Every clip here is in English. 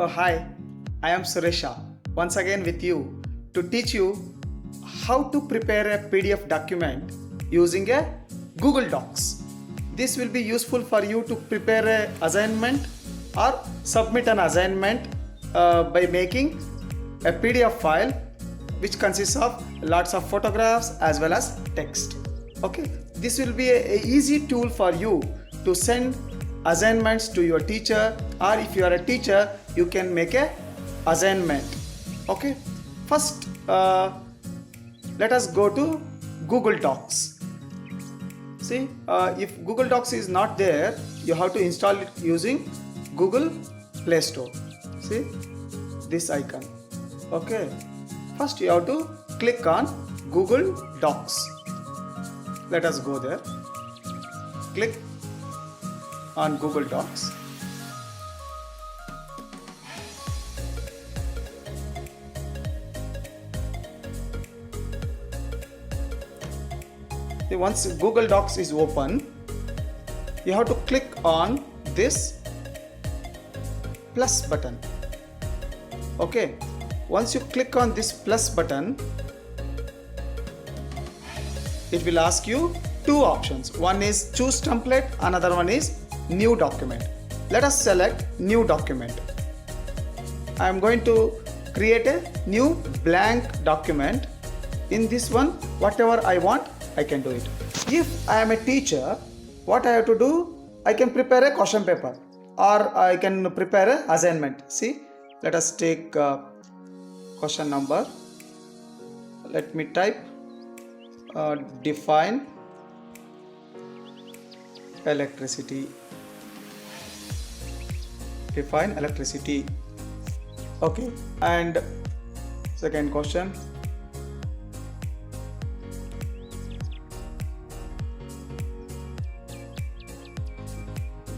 Hi, I am Suresha once again with you to teach you how to prepare a PDF document using a Google Docs. This will be useful for you to prepare an assignment or submit an assignment by making a PDF file which consists of lots of photographs as well as text. Okay, this will be a easy tool for you to send assignments to your teacher, or if you are a teacher you can make a assignment. Okay, first let us go to Google Docs. See, if Google Docs is not there, you have to install it using Google Play Store. See this icon. Okay, first you have to click on Google Docs. Let us go there. Click on Google Docs. Once Google Docs is open, you have to click on this plus button. Okay, once you click on this plus button, it will ask you two options. One is choose template, another one is new document. Let us select new document. I am going to create a new blank document. In this one, whatever I want, I can do it. If I am a teacher, what I have to do, I can prepare a question paper or I can prepare an assignment. See, let us take question number. Let me type define electricity. Define electricity. Okay, and second question.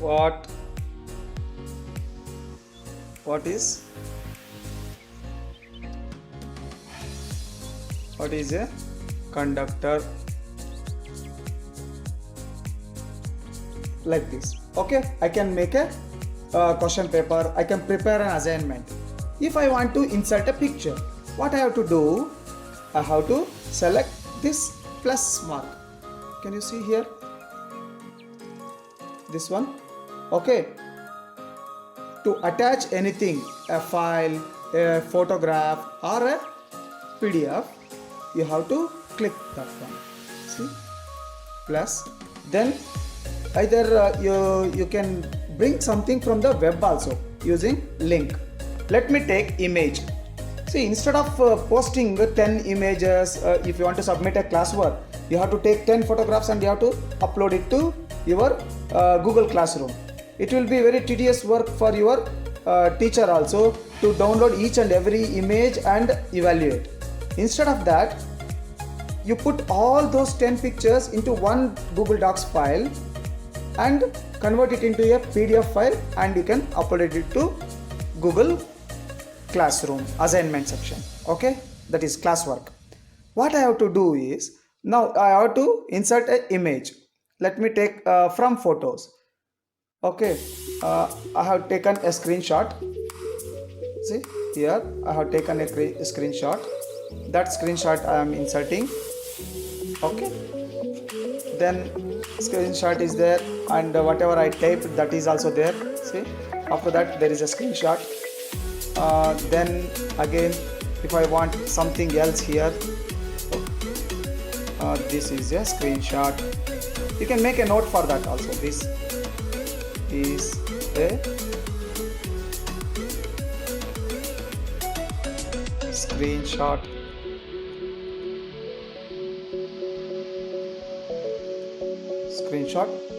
What is a conductor? Like this. Okay, I can make a question paper. I can prepare an assignment. If I want to insert a picture, what I have to do, I have to select this plus mark. Can you see here? This one. Okay, to attach anything, a file, a photograph or a PDF, you have to click that one. See, plus. Then either you can bring something from the web also using link. Let me take image. See, instead of posting 10 images, if you want to submit a classwork, you have to take 10 photographs and you have to upload it to your Google Classroom. It will be very tedious work for your teacher also to download each and every image and evaluate. Instead of that, you put all those 10 pictures into one Google Docs file and convert it into a PDF file, and you can upload it to Google Classroom assignment section. Okay, that is classwork. What I have to do is, now I have to insert an image. Let me take from photos. Okay, I have taken a screenshot. See here, I have taken a screenshot. That screenshot I am inserting. Okay, then screenshot is there, and whatever I typed, that is also there. See, after that there is a screenshot. Then again, if I want something else here, this is a screenshot. You can make a note for that also. This is a screenshot.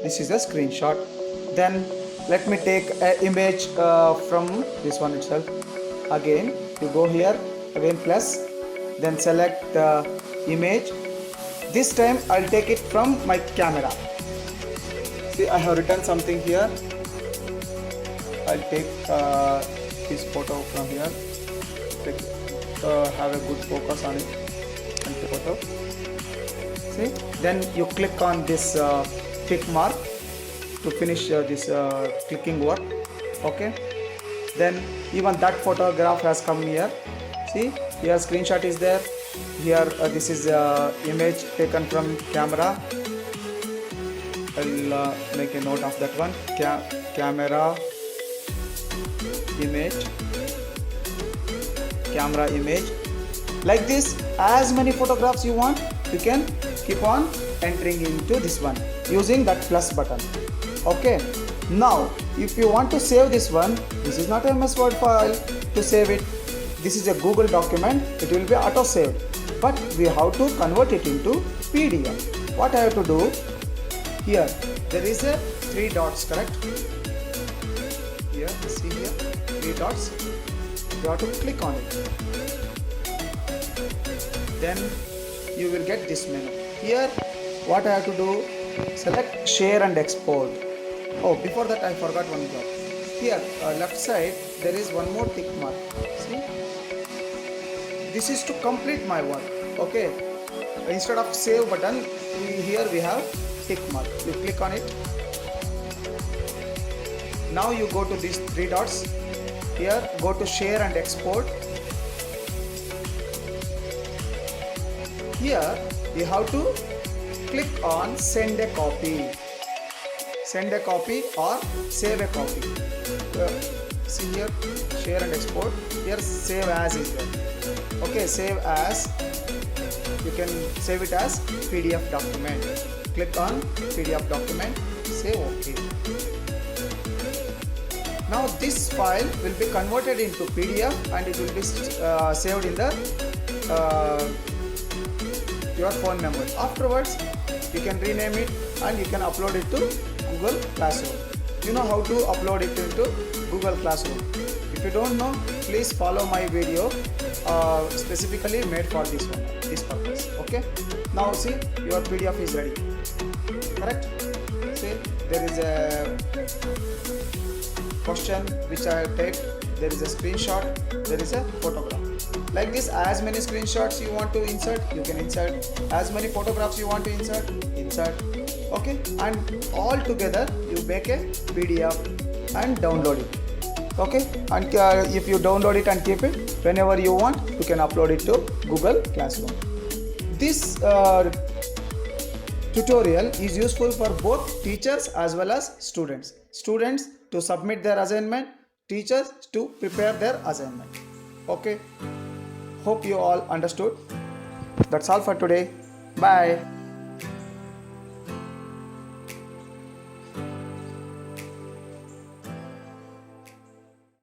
This is a screenshot. Then let me take an image from this one itself. Again, you go here, again plus, then select the image. This time I'll take it from my camera. See, I have written something here. I'll take this photo from here. Have a good focus on it and the photo. See, then you click on this tick mark to finish this clicking work. Okay, Then even that photograph has come here. See, here screenshot is there. Here this is image taken from camera. I'll make a note of that one. Camera image. Like this, as many photographs you want, you can keep on entering into this one using that plus button. Okay, now if you want to save this one, this is not a MS Word file to save it. This is a Google document. It will be auto saved, but we have to convert it into PDF. What I have to do? Here there is a 3 dots, correct? Here, see here, 3 dots. You have to click on it. Then you will get this menu. Here, what I have to do? Select share and export. Oh, before that I forgot one job. Here, left side, there is one more tick mark. See? This is to complete my work. Okay. Instead of save button, here we have tick mark. You click on it. Now you go to these 3 dots. Here, go to share and export. Here, you have to click on send a copy. Send a copy or save a copy. See here, share and export. Here, save as is there. Okay, save as. You can save it as PDF document. Click on PDF document. Say OK. Now this file will be converted into PDF and it will be saved in the your phone memory. Afterwards, you can rename it and you can upload it to Google Classroom. You know how to upload it into Google Classroom. If you don't know, please follow my video specifically made for this purpose. Okay. Now see, your PDF is ready. Correct? See, there is a question which I have taken. There is a screenshot. There is a photograph. Like this, as many screenshots you want to insert, you can insert. As many photographs you want to insert. Okay, and all together you make a PDF and download it. Okay, and if you download it and keep it, whenever you want, you can upload it to Google Classroom. This tutorial is useful for both teachers as well as students. Students to submit their assignment, teachers to prepare their assignment. Okay, hope you all understood. That's all for today. Bye.